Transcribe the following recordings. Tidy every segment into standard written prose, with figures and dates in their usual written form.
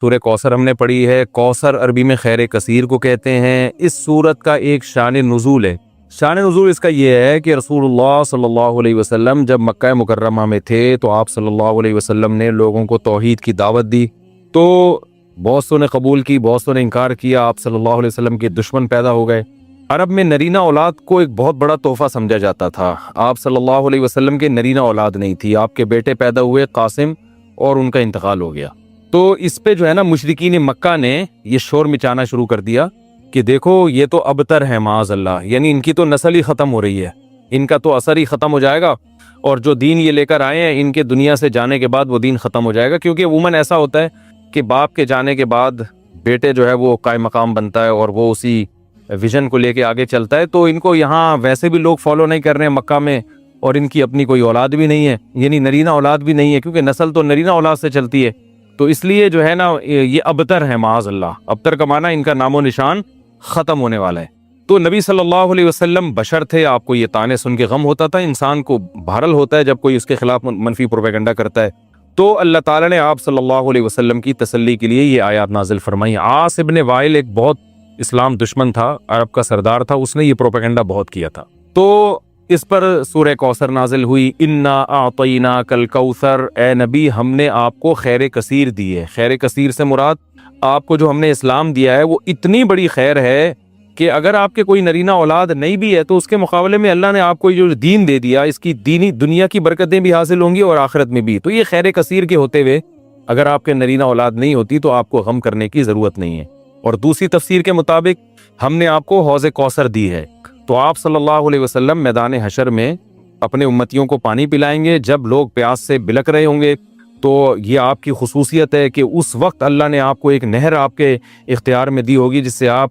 سورہ کوثر ہم نے پڑھی ہے۔ کوثر عربی میں خیر کثیر کو کہتے ہیں۔ اس سورت کا ایک شان نزول ہے۔ شان نزول اس کا یہ ہے کہ رسول اللہ صلی اللہ علیہ وسلم جب مکہ مکرمہ میں تھے تو آپ صلی اللہ علیہ وسلم نے لوگوں کو توحید کی دعوت دی، تو بہت سو نے قبول کی، بہت سو نے انکار کیا۔ آپ صلی اللہ علیہ وسلم کے دشمن پیدا ہو گئے۔ عرب میں نرینہ اولاد کو ایک بہت بڑا تحفہ سمجھا جاتا تھا۔ آپ صلی اللہ علیہ وسلم کے نرینہ اولاد نہیں تھی، آپ کے بیٹے پیدا ہوئے قاسم، اور ان کا انتقال ہو گیا۔ تو اس پہ جو ہے نا مشرکین مکہ نے یہ شور مچانا شروع کر دیا کہ دیکھو یہ تو ابتر ہے معاذ اللہ، یعنی ان کی تو نسل ہی ختم ہو رہی ہے، ان کا تو اثر ہی ختم ہو جائے گا، اور جو دین یہ لے کر آئے ہیں ان کے دنیا سے جانے کے بعد وہ دین ختم ہو جائے گا۔ کیونکہ عموماً ایسا ہوتا ہے کہ باپ کے جانے کے بعد بیٹے جو ہے وہ قائم مقام بنتا ہے اور وہ اسی ویژن کو لے کے آگے چلتا ہے۔ تو ان کو یہاں ویسے بھی لوگ فالو نہیں کر رہے ہیں مکہ میں، اور ان کی اپنی کوئی اولاد بھی نہیں ہے، یعنی نرینہ اولاد بھی نہیں ہے، کیونکہ نسل تو نرینہ اولاد سے چلتی ہے۔ تو اس لیے جو ہے نا یہ ابتر ہے معاذ اللہ۔ ابتر کا معنی ان کا نام و نشان ختم ہونے والا ہے۔ تو نبی صلی اللہ علیہ وسلم بشر تھے، آپ کو یہ طعنے سن کے غم ہوتا تھا، انسان کو بہرحال ہوتا ہے جب کوئی اس کے خلاف منفی پروپیگنڈا کرتا ہے۔ تو اللہ تعالیٰ نے آپ صلی اللہ علیہ وسلم کی تسلی کے لیے یہ آیات نازل فرمائی۔ عاص ابن وائل ایک بہت اسلام دشمن تھا، عرب کا سردار تھا، اس نے یہ پروپیگنڈا بہت کیا تھا۔ تو اس پر سورہ کوثر نازل ہوئی۔ انا اعطیناک الکوثر، اے نبی ہم نے آپ کو خیر کثیر دی ہے۔ خیر کثیر سے مراد آپ کو جو ہم نے اسلام دیا ہے وہ اتنی بڑی خیر ہے کہ اگر آپ کے کوئی نرینہ اولاد نہیں بھی ہے تو اس کے مقابلے میں اللہ نے آپ کو جو دین دے دیا، اس کی دینی دنیا کی برکتیں بھی حاصل ہوں گی اور آخرت میں بھی۔ تو یہ خیر کثیر کے ہوتے ہوئے اگر آپ کے نرینہ اولاد نہیں ہوتی تو آپ کو غم کرنے کی ضرورت نہیں ہے۔ اور دوسری تفسیر کے مطابق ہم نے آپ کو حوض کوثر دی ہے، تو آپ صلی اللہ علیہ وسلم میدان حشر میں اپنے امتیوں کو پانی پلائیں گے۔ جب لوگ پیاس سے بلک رہے ہوں گے تو یہ آپ کی خصوصیت ہے کہ اس وقت اللہ نے آپ کو ایک نہر آپ کے اختیار میں دی ہوگی، جس سے آپ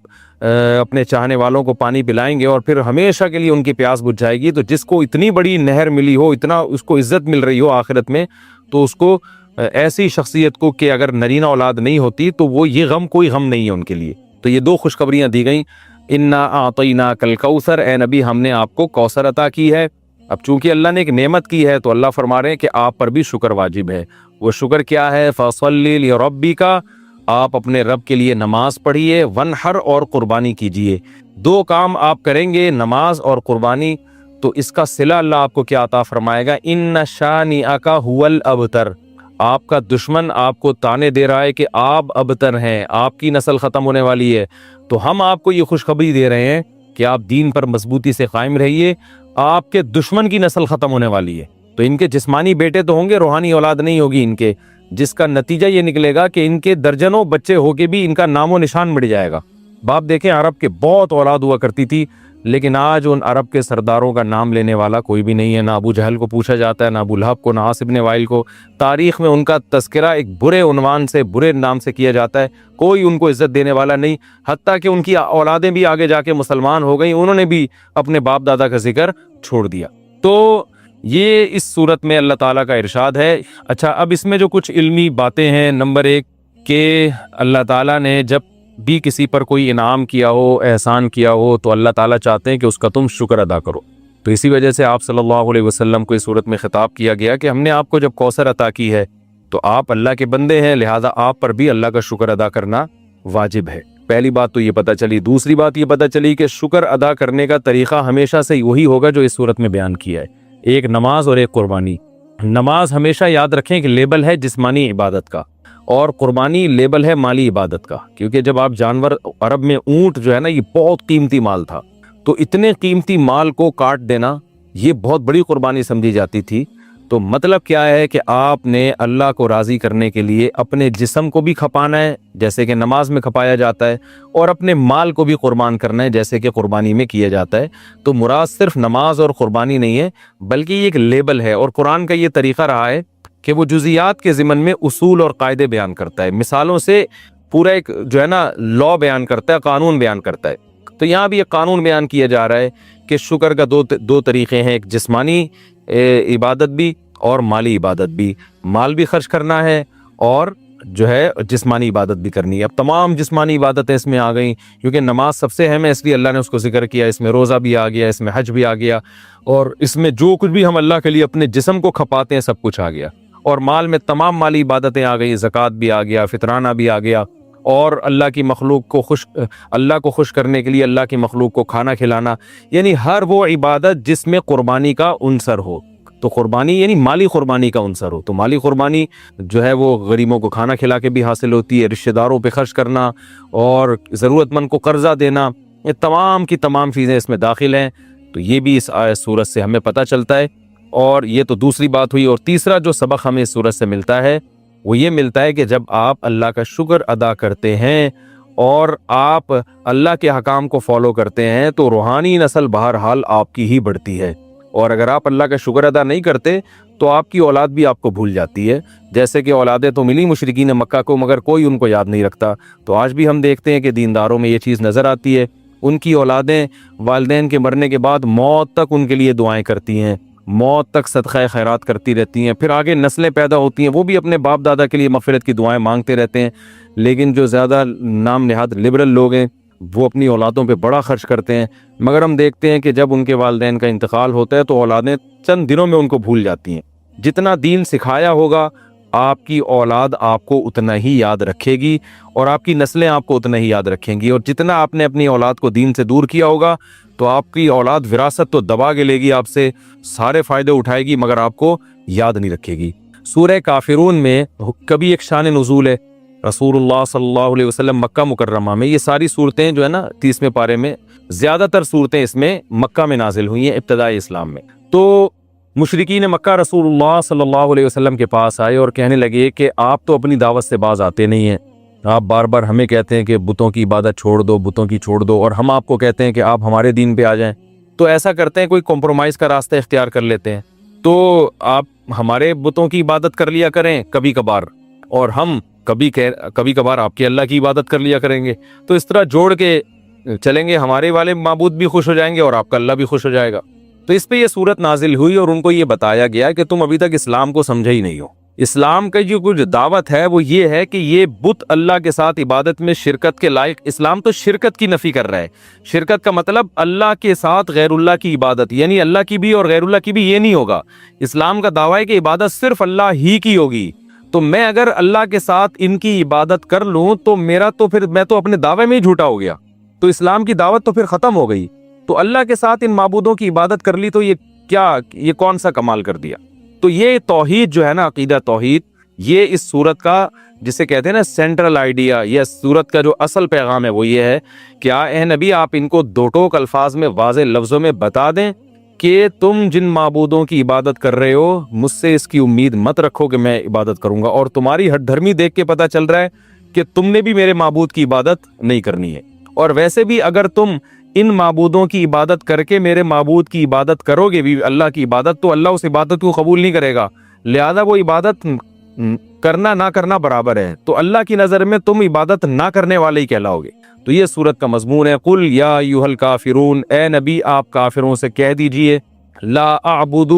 اپنے چاہنے والوں کو پانی پلائیں گے اور پھر ہمیشہ کے لیے ان کی پیاس بجھ جائے گی۔ تو جس کو اتنی بڑی نہر ملی ہو، اتنا اس کو عزت مل رہی ہو آخرت میں، تو اس کو ایسی شخصیت کو کہ اگر نرینہ اولاد نہیں ہوتی تو وہ یہ غم کوئی غم نہیں ہے ان کے لیے۔ تو یہ دو خوشخبریاں دی گئیں۔ انا اعطیناک الکوثر، اے نبی ہم نے آپ کو کوثر عطا کی ہے۔ اب چونکہ اللہ نے ایک نعمت کی ہے تو اللہ فرما رہے ہیں کہ آپ پر بھی شکر واجب ہے۔ وہ شکر کیا ہے؟ فصلی لربک، آپ اپنے رب کے لیے نماز پڑھیے، ونحر اور قربانی کیجیے۔ دو کام آپ کریں گے، نماز اور قربانی، تو اس کا صلہ اللہ آپ کو کیا عطا فرمائے گا؟ ان شانئک ھو الابتر، آپ کا دشمن آپ کو تانے دے رہا ہے کہ آپ ابتر ہیں، آپ کی نسل ختم ہونے والی ہے، تو ہم آپ کو یہ خوشخبری دے رہے ہیں کہ آپ دین پر مضبوطی سے قائم رہیے، آپ کے دشمن کی نسل ختم ہونے والی ہے۔ تو ان کے جسمانی بیٹے تو ہوں گے، روحانی اولاد نہیں ہوگی ان کے، جس کا نتیجہ یہ نکلے گا کہ ان کے درجنوں بچے ہو کے بھی ان کا نام و نشان مٹ جائے گا۔ باپ دیکھیں عرب کے بہت اولاد ہوا کرتی تھی، لیکن آج ان عرب کے سرداروں کا نام لینے والا کوئی بھی نہیں ہے۔ نہ ابو جہل کو پوچھا جاتا ہے، نہ ابو لہب کو، نہ عاص ابن وائل کو۔ تاریخ میں ان کا تذکرہ ایک برے عنوان سے، برے نام سے کیا جاتا ہے، کوئی ان کو عزت دینے والا نہیں۔ حتیٰ کہ ان کی اولادیں بھی آگے جا کے مسلمان ہو گئیں، انہوں نے بھی اپنے باپ دادا کا ذکر چھوڑ دیا۔ تو یہ اس صورت میں اللہ تعالیٰ کا ارشاد ہے۔ اچھا، اب اس میں جو کچھ علمی باتیں ہیں، نمبر ایک کہ اللہ تعالیٰ نے جب بھی کسی پر کوئی انعام کیا ہو، احسان کیا ہو، تو اللہ تعالیٰ چاہتے ہیں کہ اس کا تم شکر ادا کرو۔ تو اسی وجہ سے آپ صلی اللہ علیہ وسلم کو اس صورت میں خطاب کیا گیا کہ ہم نے آپ کو جب کوثر عطا کی ہے تو آپ اللہ کے بندے ہیں، لہٰذا آپ پر بھی اللہ کا شکر ادا کرنا واجب ہے۔ پہلی بات تو یہ پتہ چلی۔ دوسری بات یہ پتہ چلی کہ شکر ادا کرنے کا طریقہ ہمیشہ سے وہی ہوگا جو اس صورت میں بیان کیا ہے، ایک نماز اور ایک قربانی۔ نماز ہمیشہ یاد رکھیں کہ لیبل ہے جسمانی عبادت کا، اور قربانی لیبل ہے مالی عبادت کا، کیونکہ جب آپ جانور، عرب میں اونٹ جو ہے نا یہ بہت قیمتی مال تھا، تو اتنے قیمتی مال کو کاٹ دینا یہ بہت بڑی قربانی سمجھی جاتی تھی۔ تو مطلب کیا ہے کہ آپ نے اللہ کو راضی کرنے کے لیے اپنے جسم کو بھی کھپانا ہے جیسے کہ نماز میں کھپایا جاتا ہے، اور اپنے مال کو بھی قربان کرنا ہے جیسے کہ قربانی میں کیا جاتا ہے۔ تو مراد صرف نماز اور قربانی نہیں ہے، بلکہ یہ ایک لیبل ہے، اور قرآن کا یہ طریقہ رہا ہے کہ وہ جزیات کے ضمن میں اصول اور قاعدے بیان کرتا ہے، مثالوں سے پورا ایک جو ہے نا لا بیان کرتا ہے، قانون بیان کرتا ہے۔ تو یہاں بھی ایک قانون بیان کیا جا رہا ہے کہ شکر کا دو طریقے ہیں، ایک جسمانی عبادت بھی اور مالی عبادت بھی۔ مال بھی خرچ کرنا ہے اور جو ہے جسمانی عبادت بھی کرنی ہے۔ اب تمام جسمانی عبادتیں اس میں آ گئیں، کیونکہ نماز سب سے اہم ہے، اس لیے اللہ نے اس کو ذکر کیا۔ اس میں روزہ بھی آ گیا، اس میں حج بھی آ گیا، اور اس میں جو کچھ بھی ہم اللہ کے لیے اپنے جسم کو کھپاتے ہیں سب کچھ آ گیا۔ اور مال میں تمام مالی عبادتیں آ گئی، زکوٰۃ بھی آ گیا، فطرانہ بھی آ گیا، اور اللہ کی مخلوق کو اللہ کو خوش کرنے کے لیے اللہ کی مخلوق کو کھانا کھلانا، یعنی ہر وہ عبادت جس میں قربانی کا عنصر ہو۔ تو قربانی یعنی مالی قربانی کا عنصر ہو، تو مالی قربانی جو ہے وہ غریبوں کو کھانا کھلا کے بھی حاصل ہوتی ہے، رشتہ داروں پہ خرچ کرنا اور ضرورت مند کو قرضہ دینا، یہ تمام کی تمام چیزیں اس میں داخل ہیں۔ تو یہ بھی اس آیت سورت سے ہمیں پتہ چلتا ہے، اور یہ تو دوسری بات ہوئی۔ اور تیسرا جو سبق ہمیں اس سورت سے ملتا ہے وہ یہ ملتا ہے کہ جب آپ اللہ کا شکر ادا کرتے ہیں اور آپ اللہ کے حکام کو فالو کرتے ہیں تو روحانی نسل بہرحال آپ کی ہی بڑھتی ہے، اور اگر آپ اللہ کا شکر ادا نہیں کرتے تو آپ کی اولاد بھی آپ کو بھول جاتی ہے۔ جیسے کہ اولادیں تو ملی مشرکین مکہ کو، مگر کوئی ان کو یاد نہیں رکھتا۔ تو آج بھی ہم دیکھتے ہیں کہ دینداروں میں یہ چیز نظر آتی ہے، ان کی اولادیں والدین کے مرنے کے بعد موت تک ان کے لیے دعائیں کرتی ہیں، موت تک صدقہ خیرات کرتی رہتی ہیں، پھر آگے نسلیں پیدا ہوتی ہیں، وہ بھی اپنے باپ دادا کے لیے مغفرت کی دعائیں مانگتے رہتے ہیں۔ لیکن جو زیادہ نام نہاد لبرل لوگ ہیں وہ اپنی اولادوں پہ بڑا خرچ کرتے ہیں، مگر ہم دیکھتے ہیں کہ جب ان کے والدین کا انتقال ہوتا ہے تو اولادیں چند دنوں میں ان کو بھول جاتی ہیں۔ جتنا دین سکھایا ہوگا آپ کی اولاد آپ کو اتنا ہی یاد رکھے گی، اور آپ کی نسلیں آپ کو اتنا ہی یاد رکھیں گی، اور جتنا آپ نے اپنی اولاد کو دین سے دور کیا ہوگا تو آپ کی اولاد وراثت تو دبا کے لے گی، آپ سے سارے فائدے اٹھائے گی، مگر آپ کو یاد نہیں رکھے گی۔ سورہ کافرون میں کبھی ایک شان نزول ہے، رسول اللہ صلی اللہ علیہ وسلم مکہ مکرمہ میں، یہ ساری صورتیں جو ہے نا 30ویں پارے میں، زیادہ تر صورتیں اس میں مکہ میں نازل ہوئی ہیں ابتدائی اسلام میں۔ تو مشرکین مکہ رسول اللہ صلی اللہ علیہ وسلم کے پاس آئے اور کہنے لگے کہ آپ تو اپنی دعوت سے باز آتے نہیں ہیں، آپ بار بار ہمیں کہتے ہیں کہ بتوں کی عبادت چھوڑ دو، بتوں کی چھوڑ دو، اور ہم آپ کو کہتے ہیں کہ آپ ہمارے دین پہ آ جائیں۔ تو ایسا کرتے ہیں، کوئی کمپرومائز کا راستہ اختیار کر لیتے ہیں، تو آپ ہمارے بتوں کی عبادت کر لیا کریں کبھی کبھار، اور ہم کبھی کبھار آپ کے اللہ کی عبادت کر لیا کریں گے، تو اس طرح جوڑ کے چلیں گے، ہمارے والے معبود بھی خوش ہو جائیں گے اور آپ کا اللہ بھی خوش ہو جائے گا۔ تو اس پہ یہ صورت نازل ہوئی اور ان کو یہ بتایا گیا کہ تم ابھی تک اسلام کو سمجھے ہی نہیں ہو۔ اسلام کا جو کچھ دعوت ہے وہ یہ ہے کہ یہ بت اللہ کے ساتھ عبادت میں شرکت کے لائق، اسلام تو شرکت کی نفی کر رہا ہے۔ شرکت کا مطلب اللہ کے ساتھ غیر اللہ کی عبادت، یعنی اللہ کی بھی اور غیر اللہ کی بھی یہ نہیں ہوگا۔ اسلام کا دعویٰ ہے کہ عبادت صرف اللہ ہی کی ہوگی۔ تو میں اگر اللہ کے ساتھ ان کی عبادت کر لوں تو میں تو اپنے دعوے میں ہی جھوٹا ہو گیا، تو اسلام کی دعوت تو پھر ختم ہو گئی۔ تو اللہ کے ساتھ ان معبودوں کی عبادت کر لی تو یہ کون سا کمال کر دیا۔ تو یہ توحید جو ہے نا، عقیدہ توحید، یہ اس سورت کا جسے کہتے ہیں نا سینٹرل آئیڈیا، یہ سورت کا جو اصل پیغام ہے وہ یہ ہے کہ اے نبی آپ ان کو دو ٹوک الفاظ میں واضح لفظوں میں بتا دیں کہ تم جن معبودوں کی عبادت کر رہے ہو مجھ سے اس کی امید مت رکھو کہ میں عبادت کروں گا، اور تمہاری ہٹ دھرمی دیکھ کے پتہ چل رہا ہے کہ تم نے بھی میرے معبود کی عبادت نہیں کرنی ہے، اور ویسے بھی اگر تم ان معبودوں کی عبادت کر کے میرے معبود کی عبادت کرو گے بھی، اللہ کی عبادت، تو اللہ اس عبادت کو قبول نہیں کرے گا، لہذا وہ عبادت کرنا نہ کرنا برابر ہے، تو اللہ کی نظر میں تم عبادت نہ کرنے والے ہی کہلاؤ گے۔ تو یہ سورت کا مضمون ہے، قل یا ایھا الکافرون، اے نبی آپ کافروں سے کہہ دیجئے، لا اعبد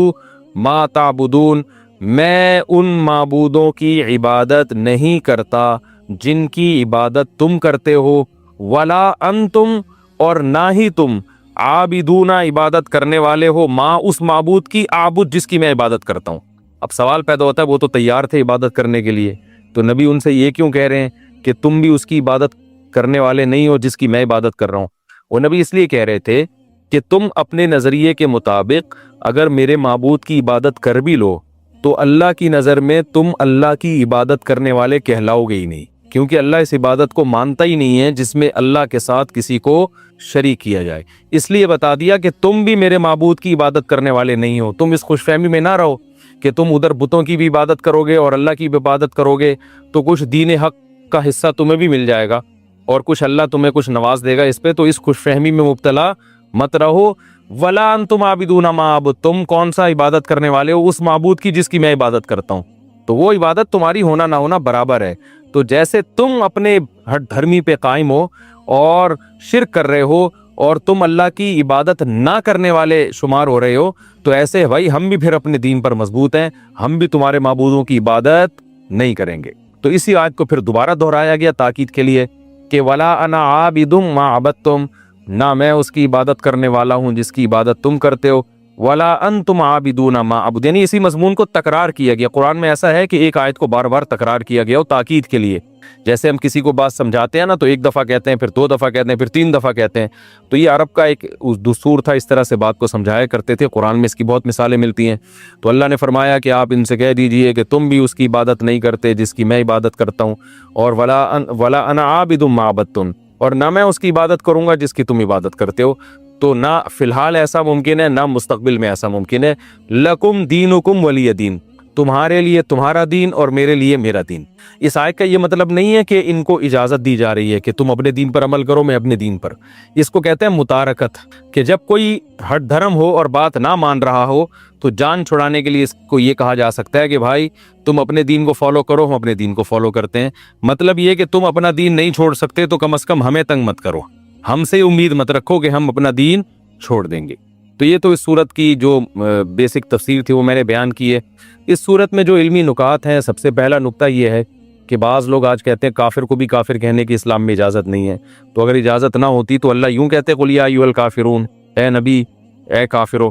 ما تعبدون، میں ان معبودوں کی عبادت نہیں کرتا جن کی عبادت تم کرتے ہو، ولا انتم، اور نہ ہی تم، عابدون عبادت کرنے والے ہو، ماں اس معبود کی، عابد جس کی میں عبادت کرتا ہوں۔ اب سوال پیدا ہوتا ہے وہ تو تیار تھے عبادت کرنے کے لیے، تو نبی ان سے یہ کیوں کہہ رہے ہیں کہ تم بھی اس کی عبادت کرنے والے نہیں ہو جس کی میں عبادت کر رہا ہوں؟ وہ نبی اس لیے کہہ رہے تھے کہ تم اپنے نظریے کے مطابق اگر میرے معبود کی عبادت کر بھی لو تو اللہ کی نظر میں تم اللہ کی عبادت کرنے والے کہلاؤ گے ہی نہیں، کیونکہ اللہ اس عبادت کو مانتا ہی نہیں ہے جس میں اللہ کے ساتھ کسی کو شریک کیا جائے۔ اس لیے بتا دیا کہ تم بھی میرے معبود کی عبادت کرنے والے نہیں ہو۔ تم اس خوش فہمی میں نہ رہو کہ تم ادھر بتوں کی بھی عبادت کرو گے اور اللہ کی بھی عبادت کرو گے تو کچھ دین حق کا حصہ تمہیں بھی مل جائے گا اور کچھ اللہ تمہیں کچھ نواز دے گا اس پہ، تو اس خوش فہمی میں مبتلا مت رہو۔ ولا انتم عابدون ما اعبد، تم کون سا عبادت کرنے والے ہو اس معبود کی جس کی میں عبادت کرتا ہوں، تو وہ عبادت تمہاری ہونا نہ ہونا برابر ہے۔ تو جیسے تم اپنے ہٹ دھرمی پہ قائم ہو اور شرک کر رہے ہو اور تم اللہ کی عبادت نہ کرنے والے شمار ہو رہے ہو، تو ایسے بھائی ہم بھی پھر اپنے دین پر مضبوط ہیں، ہم بھی تمہارے معبودوں کی عبادت نہیں کریں گے۔ تو اسی آیت کو پھر دوبارہ دہرایا گیا تاکید کے لیے کہ ولا انا عابد ما عبدتم، نہ میں اس کی عبادت کرنے والا ہوں جس کی عبادت تم کرتے ہو، ولا انتم عابدون ما اعبد، یعنی اسی مضمون کو تکرار کیا گیا۔ قرآن میں ایسا ہے کہ ایک آیت کو بار بار تکرار کیا گیا ہو تاکید کے لیے۔ جیسے ہم کسی کو بات سمجھاتے ہیں نا تو ایک دفعہ کہتے ہیں، پھر 2 دفعہ کہتے ہیں، پھر 3 دفعہ کہتے ہیں، تو یہ عرب کا ایک دستور تھا، اس طرح سے بات کو سمجھایا کرتے تھے۔ قرآن میں اس کی بہت مثالیں ملتی ہیں۔ تو اللہ نے فرمایا کہ آپ ان سے کہہ دیجئے کہ تم بھی اس کی عبادت نہیں کرتے جس کی میں عبادت کرتا ہوں، اور ولا انا عابد ما عبدتم، اور نہ میں اس کی عبادت کروں گا جس کی تم عبادت کرتے ہو۔ تو نہ فی الحال ایسا ممکن ہے، نہ مستقبل میں ایسا ممکن ہے۔ لکم دینکم ولی دین، تمہارے لیے تمہارا دین اور میرے لیے میرا دین۔ اس آیت کا یہ مطلب نہیں ہے کہ ان کو اجازت دی جا رہی ہے کہ تم اپنے دین پر عمل کرو، میں اپنے دین پر۔ اس کو کہتے ہیں متارکت، کہ جب کوئی ہٹ دھرم ہو اور بات نہ مان رہا ہو تو جان چھڑانے کے لیے اس کو یہ کہا جا سکتا ہے کہ بھائی تم اپنے دین کو فالو کرو، ہم اپنے دین کو فالو کرتے ہیں۔ مطلب یہ کہ تم اپنا دین نہیں چھوڑ سکتے تو کم از کم ہمیں تنگ مت کرو، ہم سے امید مت رکھو کہ ہم اپنا دین چھوڑ دیں گے۔ تو یہ تو اس صورت کی جو بیسک تفسیر تھی وہ میں نے بیان کی ہے۔ اس صورت میں جو علمی نکات ہیں، سب سے پہلا نکتہ یہ ہے کہ بعض لوگ آج کہتے ہیں کافر کو بھی کافر کہنے کی اسلام میں اجازت نہیں ہے۔ تو اگر اجازت نہ ہوتی تو اللہ یوں کہتے قل یا ایھا الکافرون، اے نبی، اے کافرو۔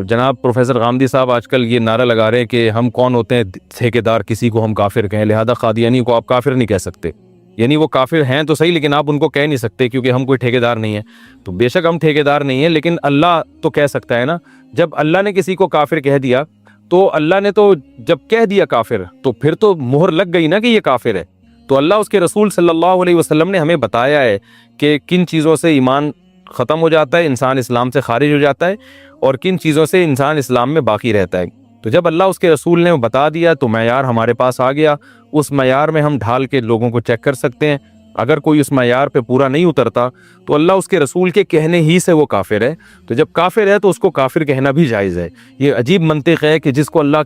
جناب پروفیسر غامدی صاحب آج کل یہ نعرہ لگا رہے ہیں کہ ہم کون ہوتے ہیں ٹھیکیدار کسی کو ہم کافر کہیں، لہذا قادیانی کو آپ کافر نہیں کہہ سکتے۔ یعنی وہ کافر ہیں تو صحیح، لیکن آپ ان کو کہہ نہیں سکتے کیونکہ ہم کوئی ٹھیکیدار نہیں ہیں۔ تو بے شک ہم ٹھیکیدار نہیں ہیں، لیکن اللہ تو کہہ سکتا ہے نا۔ جب اللہ نے کسی کو کافر کہہ دیا تو اللہ نے تو جب کہہ دیا کافر تو پھر تو مہر لگ گئی نا کہ یہ کافر ہے۔ تو اللہ اس کے رسول صلی اللہ علیہ وسلم نے ہمیں بتایا ہے کہ کن چیزوں سے ایمان ختم ہو جاتا ہے، انسان اسلام سے خارج ہو جاتا ہے، اور کن چیزوں سے انسان اسلام میں باقی رہتا ہے۔ تو جب اللہ اس کے رسول نے بتا دیا تو معیار ہمارے پاس آ گیا، اس معیار میں ہم ڈھال کے لوگوں کو چیک کر سکتے ہیں۔ اگر کوئی اس معیار پہ پورا نہیں اترتا تو اللہ اس کے رسول کے کہنے ہی سے وہ کافر ہے۔ تو جب کافر ہے تو اس کو کافر کہنا بھی جائز ہے۔ یہ عجیب منطق ہے کہ جس کو اللہ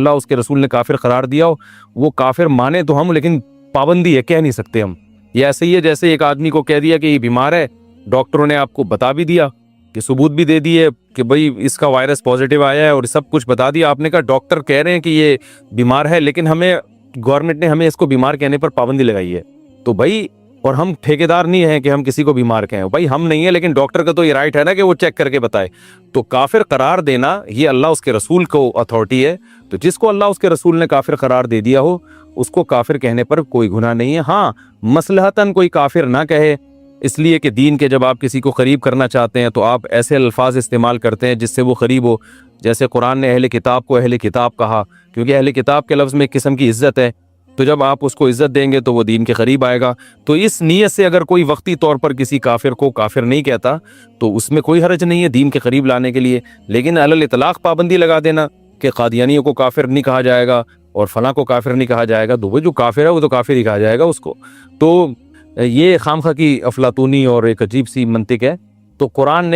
اس کے رسول نے کافر قرار دیا ہو وہ کافر مانے تو ہم، لیکن پابندی ہے، کہہ نہیں سکتے ہم۔ یہ ایسے ہی ہے جیسے ایک آدمی کو کہہ دیا کہ یہ بیمار ہے، ڈاکٹروں نے آپ کو بتا بھی دیا کہ ثبوت بھی دے دیے کہ بھئی اس کا وائرس پازیٹیو آیا ہے اور سب کچھ بتا دیا، آپ نے کہا ڈاکٹر کہہ رہے ہیں کہ یہ بیمار ہے، لیکن ہمیں گورنمنٹ نے ہمیں اس کو بیمار کہنے پر پابندی لگائی ہے۔ تو بھائی، اور ہم ٹھیکیدار نہیں ہیں کہ ہم کسی کو بیمار کہیں، بھائی ہم نہیں ہیں، لیکن ڈاکٹر کا تو یہ رائٹ ہے نا کہ وہ چیک کر کے بتائے۔ تو کافر قرار دینا یہ اللہ اس کے رسول کو اتھارٹی ہے۔ تو جس کو اللہ اس کے رسول نے کافر قرار دے دیا ہو اس کو کافر کہنے پر کوئی گناہ نہیں ہے۔ ہاں، مصلحتاً کوئی کافر نہ کہے، اس لیے کہ دین کے جب آپ کسی کو قریب کرنا چاہتے ہیں تو آپ ایسے الفاظ استعمال کرتے ہیں جس سے وہ قریب ہو۔ جیسے قرآن نے اہل کتاب کو اہل کتاب کہا، کیونکہ اہل کتاب کے لفظ میں ایک قسم کی عزت ہے، تو جب آپ اس کو عزت دیں گے تو وہ دین کے قریب آئے گا۔ تو اس نیت سے اگر کوئی وقتی طور پر کسی کافر کو کافر نہیں کہتا تو اس میں کوئی حرج نہیں ہے دین کے قریب لانے کے لیے۔ لیکن علی الاطلاق پابندی لگا دینا کہ قادیانیوں کو کافر نہیں کہا جائے گا اور فلاں کو کافر نہیں کہا جائے گا، تو وہ جو کافر ہے وہ تو کافر ہی کہا جائے گا اس کو۔ تو یہ خامخواہ کی افلاطونی اور ایک عجیب سی منطق ہے۔ تو قرآن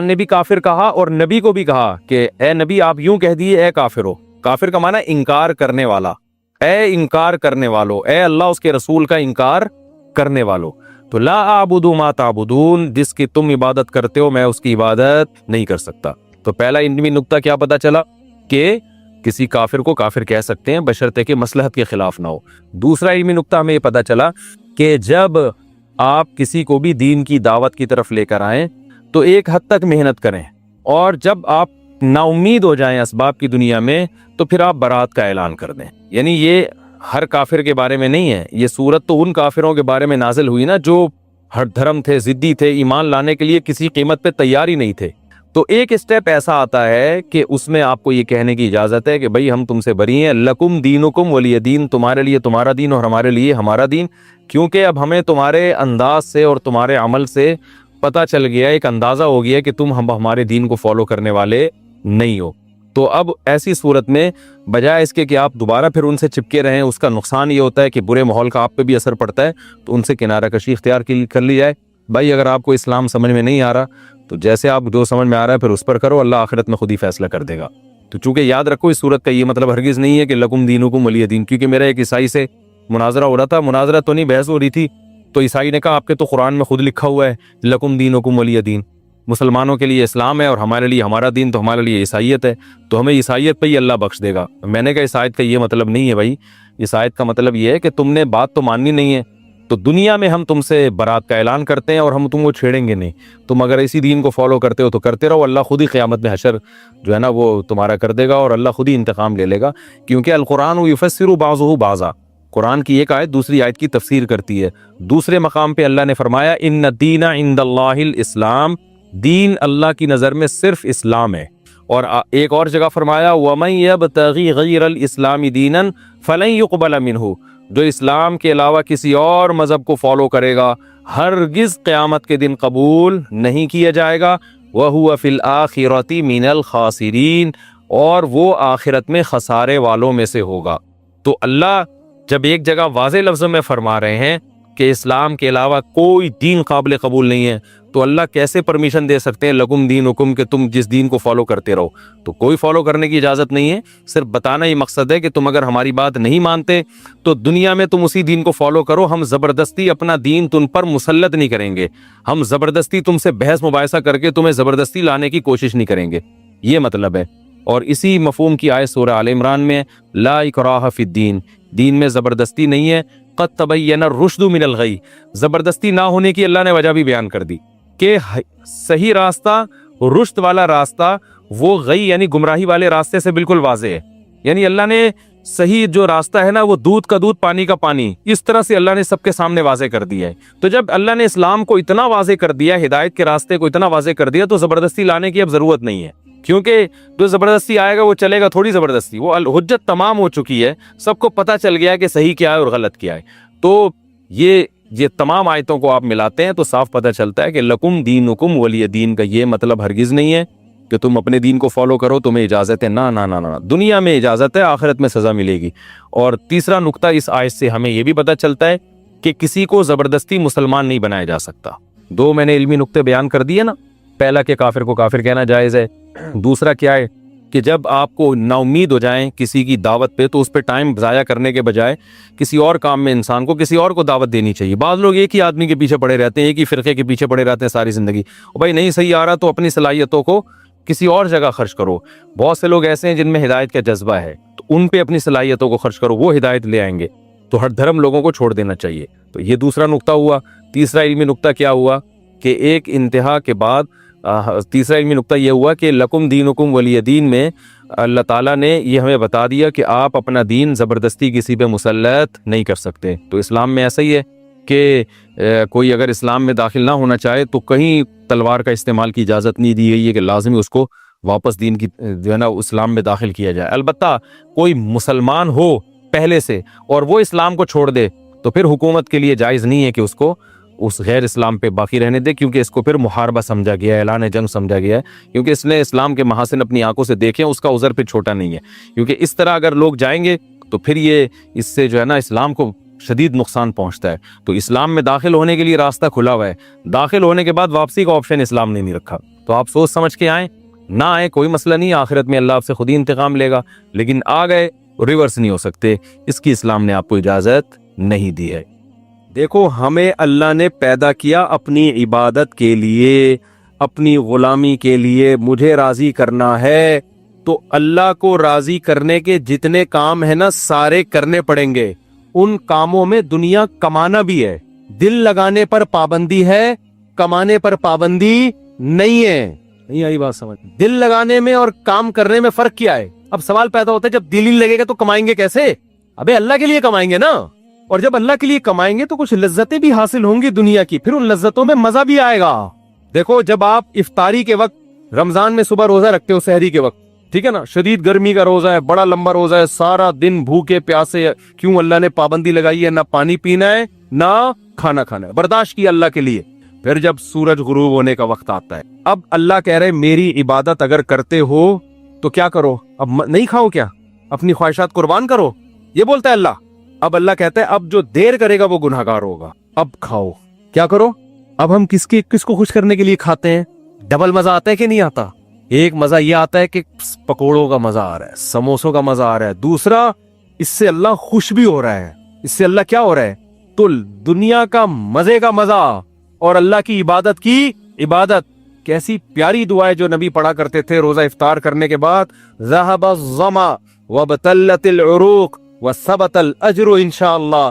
نے بھی کافر کہا اور نبی کو بھی کہا کہ اے نبی آپ یوں کہہ دیے اے کافر ہو۔ کافر کا معنی انکار کرنے والا، اے انکار کرنے والو، اے اللہ اس کے رسول کا انکار کرنے والو۔ تو لا اعبد ما تعبدون، جس کی تم عبادت کرتے ہو میں اس کی عبادت نہیں کر سکتا۔ تو پہلا علمی نقطہ کیا پتا چلا کہ کسی کافر کو کافر کہہ سکتے ہیں بشرطے کہ مصلحت کے خلاف نہ ہو۔ دوسرا علمی نقطہ ہمیں یہ پتا چلا کہ جب آپ کسی کو بھی دین کی دعوت کی طرف لے کر آئیں تو ایک حد تک محنت کریں، اور جب آپ نا امید ہو جائیں اسباب کی دنیا میں تو پھر آپ برات کا اعلان کر دیں۔ یعنی یہ ہر کافر کے بارے میں نہیں ہے، یہ سورت تو ان کافروں کے بارے میں نازل ہوئی نا جو ہر دھرم تھے، ضدی تھے، ایمان لانے کے لیے کسی قیمت پہ تیار ہی نہیں تھے۔ تو ایک اسٹیپ ایسا آتا ہے کہ اس میں آپ کو یہ کہنے کی اجازت ہے کہ بھئی ہم تم سے بری ہیں، لکم دینکم ولی دین، تمہارے لیے تمہارا دین اور ہمارے لیے ہمارا دین، کیونکہ اب ہمیں تمہارے انداز سے اور تمہارے عمل سے پتہ چل گیا، ایک اندازہ ہو گیا کہ تم ہمارے دین کو فالو کرنے والے نہیں ہو۔ تو اب ایسی صورت میں بجائے اس کے کہ آپ دوبارہ پھر ان سے چپکے رہیں، اس کا نقصان یہ ہوتا ہے کہ برے ماحول کا آپ پہ بھی اثر پڑتا ہے، تو ان سے کنارہ کشی اختیار کر لی جائے۔ بھائی اگر آپ کو اسلام سمجھ میں نہیں آ رہا تو جیسے آپ جو سمجھ میں آ رہا ہے پھر اس پر کرو، اللہ آخرت میں خود ہی فیصلہ کر دے گا۔ تو چونکہ یاد رکھو اس صورت کا یہ مطلب ہرگز نہیں ہے کہ لکم دینکم ولی دین، کیونکہ میرا ایک عیسائی سے مناظرہ ہو رہا تھا، مناظرہ تو نہیں بحث ہو رہی تھی، تو عیسائی نے کہا آپ کے تو قرآن میں خود لکھا ہوا ہے لکم دینکم ولی دین، مسلمانوں کے لیے اسلام ہے اور ہمارے لیے ہمارا دین، تو ہمارے لیے عیسائیت ہے، تو ہمیں عیسائیت پہ ہی اللہ بخش دے گا۔ میں نے کہا اس آیت کا یہ مطلب نہیں ہے بھائی، اس آیت کا مطلب یہ ہے کہ تم نے بات تو ماننی نہیں ہے، تو دنیا میں ہم تم سے برات کا اعلان کرتے ہیں اور ہم تم کو چھیڑیں گے نہیں. تم اگر اسی دین کو فالو کرتے ہو تو کرتے رہو, اللہ خود ہی قیامت میں حشر جو ہے نا وہ تمہارا کر دے گا اور اللہ خود ہی انتقام لے لے گا. کیونکہ القرآن یفسر بعضہ بعضا, قرآن کی ایک آیت دوسری آیت کی تفسیر کرتی ہے. دوسرے مقام پہ اللہ نے فرمایا ان الدین عند اللہ الاسلام, دین اللہ کی نظر میں صرف اسلام ہے. اور ایک اور جگہ فرمایا وَمَن يَبْتَغِي غَيْرَ الْإِسْلَامِ دِينًا فَلَن يُقْبَلَ مِنْهُ, جو اسلام کے علاوہ کسی اور مذہب کو فالو کرے گا ہرگز قیامت کے دن قبول نہیں کیا جائے گا. وَهُوَ فِي الْآخِرَةِ مِنَ الْخَاسِرِينَ, اور وہ آخرت میں خسارے والوں میں سے ہوگا. تو اللہ جب ایک جگہ واضح لفظوں میں فرما رہے ہیں کہ اسلام کے علاوہ کوئی دین قابل قبول نہیں ہے, تو اللہ کیسے پرمیشن دے سکتے ہیں لکم دینکم کہ تم جس دین کو فالو کرتے رہو؟ تو کوئی فالو کرنے کی اجازت نہیں ہے. صرف بتانا ہی مقصد ہے کہ تم اگر ہماری بات نہیں مانتے تو دنیا میں تم اسی دین کو فالو کرو, ہم زبردستی اپنا دین تم پر مسلط نہیں کریں گے, ہم زبردستی تم سے بحث مباحثہ کر کے تمہیں زبردستی لانے کی کوشش نہیں کریں گے. یہ مطلب ہے. اور اسی مفہوم کی آیت سورہ آل عمران میں لا اکراہ فی الدین, دین میں زبردستی نہیں ہے. قد تبین الرشد من الغی, زبردستی نہ ہونے کی اللہ نے وجہ بھی بیان کر دی کہ صحیح راستہ, رشد والا راستہ وہ غی یعنی گمراہی والے راستے سے بالکل واضح ہے. یعنی اللہ نے صحیح جو راستہ ہے نا وہ دودھ کا دودھ پانی کا پانی, اس طرح سے اللہ نے سب کے سامنے واضح کر دیا ہے. تو جب اللہ نے اسلام کو اتنا واضح کر دیا, ہدایت کے راستے کو اتنا واضح کر دیا, تو زبردستی لانے کی اب ضرورت نہیں ہے. کیونکہ جو زبردستی آئے گا وہ چلے گا تھوڑی زبردستی, وہ حجت تمام ہو چکی ہے, سب کو پتہ چل گیا ہے کہ صحیح کیا ہے اور غلط کیا ہے. تو یہ تمام آیتوں کو آپ ملاتے ہیں تو صاف پتہ چلتا ہے کہ لکم دینکم ولی دین کا یہ مطلب ہرگز نہیں ہے کہ تم اپنے دین کو فالو کرو, تمہیں اجازت ہے. نہ نہ نہ, دنیا میں اجازت ہے, آخرت میں سزا ملے گی. اور تیسرا نقطہ اس آیت سے ہمیں یہ بھی پتہ چلتا ہے کہ کسی کو زبردستی مسلمان نہیں بنایا جا سکتا. دو میں نے علمی نقطے بیان کر دیے نا. پہلا کہ کافر کو کافر کہنا جائز ہے. دوسرا کیا ہے کہ جب آپ کو نا امید ہو جائیں کسی کی دعوت پہ تو اس پہ ٹائم ضائع کرنے کے بجائے کسی اور کام میں انسان کو کسی اور کو دعوت دینی چاہیے. بعض لوگ ایک ہی آدمی کے پیچھے پڑے رہتے ہیں, ایک ہی فرقے کے پیچھے پڑے رہتے ہیں ساری زندگی. اور بھائی نہیں صحیح آ رہا تو اپنی صلاحیتوں کو کسی اور جگہ خرچ کرو. بہت سے لوگ ایسے ہیں جن میں ہدایت کا جذبہ ہے, تو ان پہ اپنی صلاحیتوں کو خرچ کرو, وہ ہدایت لے آئیں گے. تو ہر دھرم لوگوں کو چھوڑ دینا چاہیے. تو یہ دوسرا نقطہ ہوا. تیسرا علمی نقطہ کیا ہوا کہ ایک انتہا کے بعد تیسرا علمی نقطہ یہ ہوا کہ لکم دینکم ولی دین میں اللہ تعالیٰ نے یہ ہمیں بتا دیا کہ آپ اپنا دین زبردستی کسی پہ مسلط نہیں کر سکتے. تو اسلام میں ایسا ہی ہے کہ کوئی اگر اسلام میں داخل نہ ہونا چاہے تو کہیں تلوار کا استعمال کی اجازت نہیں دی گئی ہے کہ لازمی اس کو واپس دین کی جو ہے نا اسلام میں داخل کیا جائے. البتہ کوئی مسلمان ہو پہلے سے اور وہ اسلام کو چھوڑ دے تو پھر حکومت کے لیے جائز نہیں ہے کہ اس کو اس غیر اسلام پہ باقی رہنے دے, کیونکہ اس کو پھر محاربہ سمجھا گیا ہے, اعلان جنگ سمجھا گیا ہے. کیونکہ اس نے اسلام کے محاسن اپنی آنکھوں سے دیکھے, اس کا عذر پھر چھوٹا نہیں ہے. کیونکہ اس طرح اگر لوگ جائیں گے تو پھر یہ اس سے جو ہے نا اسلام کو شدید نقصان پہنچتا ہے. تو اسلام میں داخل ہونے کے لیے راستہ کھلا ہوا ہے, داخل ہونے کے بعد واپسی کا آپشن اسلام نے نہیں رکھا. تو آپ سوچ سمجھ کے آئیں, نہ آئیں کوئی مسئلہ نہیں, آخرت میں اللہ آپ سے خود ہی انتقام لے گا. لیکن آ گئے ریورس نہیں ہو سکتے, اس کی اسلام نے آپ کو اجازت نہیں دی ہے. دیکھو ہمیں اللہ نے پیدا کیا اپنی عبادت کے لیے, اپنی غلامی کے لیے. مجھے راضی کرنا ہے تو اللہ کو راضی کرنے کے جتنے کام ہیں نا سارے کرنے پڑیں گے. ان کاموں میں دنیا کمانا بھی ہے, دل لگانے پر پابندی ہے, کمانے پر پابندی نہیں ہے. نہیں آئی بات سمجھ؟ دل لگانے میں اور کام کرنے میں فرق کیا ہے؟ اب سوال پیدا ہوتا ہے جب دل ہی لگے گا تو کمائیں گے کیسے؟ ابے اللہ کے لیے کمائیں گے نا, اور جب اللہ کے لیے کمائیں گے تو کچھ لذتیں بھی حاصل ہوں گی دنیا کی, پھر ان لذتوں میں مزہ بھی آئے گا. دیکھو جب آپ افطاری کے وقت رمضان میں صبح روزہ رکھتے ہو سحری کے وقت, ٹھیک ہے نا, شدید گرمی کا روزہ ہے, بڑا لمبا روزہ ہے, سارا دن بھوکے پیاسے, کیوں اللہ نے پابندی لگائی ہے, نہ پانی پینا ہے نہ کھانا کھانا ہے, برداشت کیا اللہ کے لیے. پھر جب سورج غروب ہونے کا وقت آتا ہے, اب اللہ کہہ رہے میری عبادت اگر کرتے ہو تو کیا کرو, اب نہیں کھاؤ کیا, اپنی خواہشات قربان کرو, یہ بولتا ہے اللہ. اب اللہ کہتا ہے اب جو دیر کرے گا وہ گناہگار ہوگا, اب کھاؤ, کیا کرو. اب ہم کس کو خوش کرنے کے لیے کھاتے ہیں؟ ڈبل مزہ آتا ہے کہ نہیں آتا؟ ایک مزہ یہ آتا ہے کہ پکوڑوں کا مزہ آ رہا ہے, سموسوں کا مزہ آ رہا ہے. دوسرا اس سے اللہ خوش بھی ہو رہا ہے, اس سے اللہ کیا ہو رہا ہے, تو دنیا کا مزے کا مزہ اور اللہ کی عبادت کی عبادت. کیسی پیاری دعائیں جو نبی پڑھا کرتے تھے روزہ افطار کرنے کے بعد, ذهب الظما وابتلت العروق وثبت الاجر انشاءاللہ.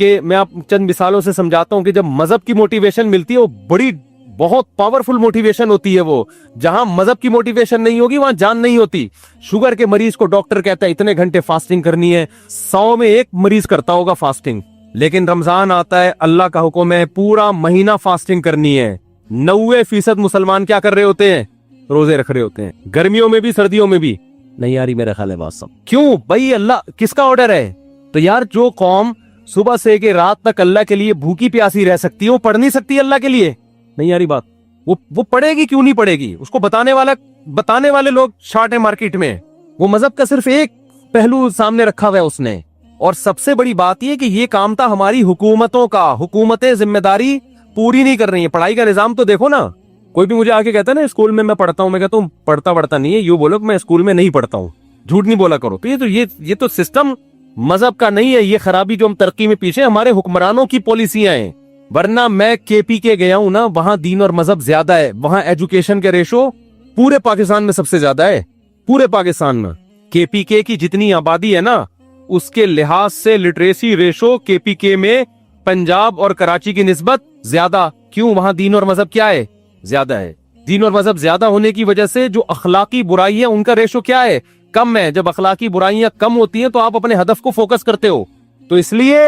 کہ میں آپ چند مثالوں سے سمجھاتا ہوں کہ جب مذہب کی موٹیویشن ملتی ہے وہ بڑی بہت پاورفل موٹیویشن ہوتی ہے. وہ جہاں مذہب کی موٹیویشن نہیں ہوگی وہاں جان نہیں ہوتی. شوگر کے مریض کو ڈاکٹر کہتا ہے اتنے گھنٹے فاسٹنگ کرنی ہے, 100 میں 1 مریض کرتا ہوگا فاسٹنگ. لیکن رمضان آتا ہے, اللہ کا حکم ہے پورا مہینہ فاسٹنگ کرنی ہے. 90% مسلمان کیا کر رہے ہوتے ہیں؟ روزے رکھ رہے ہوتے ہیں, گرمیوں میں بھی سردیوں میں بھی. نہیں یار میرا خیال ہے بات سب کیوں بھائی, اللہ کس کا آرڈر ہے؟ تو یار جو قوم صبح سے کہ رات تک اللہ کے لیے بھوکی پیاسی رہ سکتی ہے وہ پڑھ نہیں سکتی اللہ کے لیے؟ نہیں یاری بات, وہ پڑھے گی کیوں نہیں پڑھے گی؟ اس کو بتانے والے لوگ شارٹ ہے مارکیٹ میں. وہ مذہب کا صرف ایک پہلو سامنے رکھا ہوا ہے اس نے. اور سب سے بڑی بات یہ کہ یہ کام تھا ہماری حکومتوں کا. حکومتیں ذمہ داری پوری نہیں کر رہی ہیں. پڑھائی کا نظام تو دیکھو نا. کوئی بھی مجھے آگے کہتا ہے نا اسکول میں پڑھتا ہوں, میں کہتا ہوں پڑھتا نہیں ہے, یوں بولو کہ میں اسکول میں نہیں پڑھتا ہوں. جھوٹ نہیں بولا کرو. تو یہ تو سسٹم مذہب کا نہیں ہے. یہ خرابی جو ہم ترقی میں پیچھے ہمارے حکمرانوں کی پالیسیاں ہیں. ورنہ میں KP گیا ہوں نا, وہاں دین اور مذہب زیادہ ہے. وہاں ایجوکیشن کے ریشو پورے پاکستان میں سب سے زیادہ ہے. پورے پاکستان میں KP کی جتنی آبادی ہے نا اس کے لحاظ سے لٹریسی ریشو KP میں پنجاب اور کراچی کی نسبت زیادہ. کیوں؟ وہاں دین اور مذہب کیا ہے؟ زیادہ ہے. دین اور مذہب زیادہ ہونے کی وجہ سے جو اخلاقی برائیاں ان کا ریشو کیا ہے؟ کم ہے. جب اخلاقی برائیاں کم ہوتی ہیں تو آپ اپنے ہدف کو فوکس کرتے ہو. تو اس لیے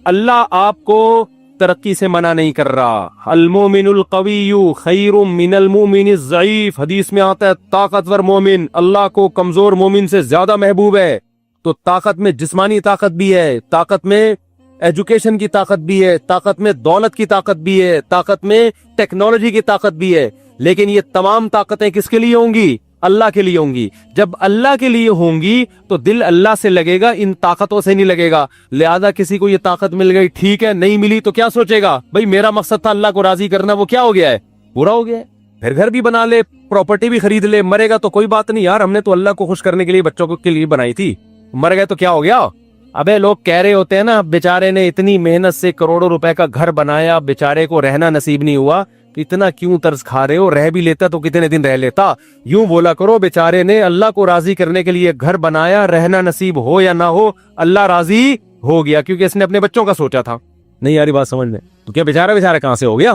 اللہ آپ کو ترقی سے منع نہیں کر رہا. المومن القوی خیر من المومن الضعیف. حدیث میں آتا ہے طاقتور مومن اللہ کو کمزور مومن سے زیادہ محبوب ہے. تو طاقت میں جسمانی طاقت بھی ہے, طاقت میں ایجوکیشن کی طاقت بھی ہے, طاقت میں دولت کی طاقت بھی ہے, طاقت میں ٹیکنالوجی کی طاقت بھی ہے. لیکن یہ تمام طاقتیں کس کے لیے ہوں گی؟ اللہ کے لیے ہوں گی. جب اللہ کے لیے ہوں گی تو دل اللہ سے لگے گا, ان طاقتوں سے نہیں لگے گا. لہذا کسی کو یہ طاقت مل گئی ٹھیک ہے, نہیں ملی تو کیا سوچے گا؟ بھائی میرا مقصد تھا اللہ کو راضی کرنا, وہ کیا ہو گیا ہے؟ برا ہو گیا ہے. پھر گھر بھی بنا لے, پراپرٹی بھی خرید لے, مرے گا تو کوئی بات نہیں یار, ہم نے تو اللہ کو خوش کرنے کے لیے بچوں کے لیے بنائی تھی. مر گئے تو کیا ہو گیا؟ ابے لوگ کہہ رہے ہوتے ہیں نا بیچارے نے اتنی محنت سے کروڑوں روپے کا گھر بنایا, بیچارے کو رہنا نصیب نہیں ہوا, اتنا کیوں طرز کھا رہے ہو؟ رہ بھی لیتا تو کتنے دن رہ لیتا. یوں بولا کرو بیچارے نے اللہ کو راضی کرنے کے لیے گھر بنایا, رہنا نصیب ہو یا نہ ہو اللہ راضی ہو گیا, کیونکہ اس نے اپنے بچوں کا سوچا تھا. نہیں یاری بات سمجھ لیں تو کیا بیچارہ کہاں سے ہو گیا؟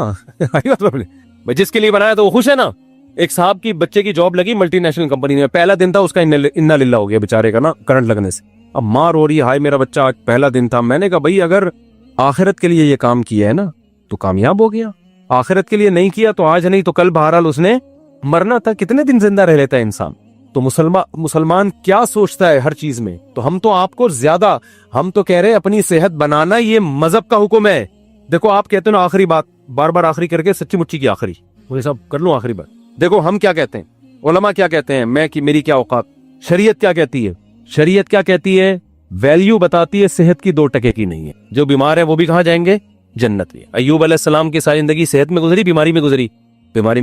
جس کے لیے بنایا تو وہ خوش ہے نا. ایک صاحب کی بچے کی جاب لگی ملٹی نیشنل کمپنی میں, پہلا دن تھا اس کا انا للہ ہو گیا بیچارے کا نا کرنٹ لگنے سے. اب ماں رو رہی, ہائے میرا بچہ آج پہلا دن تھا. میں نے کہا بھائی اگر آخرت کے لیے یہ کام کیا ہے نا تو کامیاب ہو گیا, آخرت کے لیے نہیں کیا تو آج نہیں تو کل بہرحال اس نے مرنا تھا. کتنے دن زندہ رہ لیتا ہے انسان. تو مسلمان کیا سوچتا ہے ہر چیز میں. تو ہم تو آپ کو زیادہ, ہم تو کہہ رہے ہیں اپنی صحت بنانا یہ مذہب کا حکم ہے. دیکھو آپ کہتے ہیں نا آخری بات, بار بار آخری کر کے سچی مچی کی آخری, مجھے سب کر لوں آخری بات. دیکھو ہم کیا کہتے ہیں, علماء کیا کہتے ہیں, میری کیا اوقات, شریعت کیا کہتی ہے. شریعت کیا کہتی ہے؟ ویلیو بتاتی ہے صحت کی 2% کی نہیں ہے. جو بیمار ہے وہ بھی کہاں جائیں گے؟ جنت میں. ایوب علیہ السلام کی ساری زندگی صحت میں گزری, بیماری میں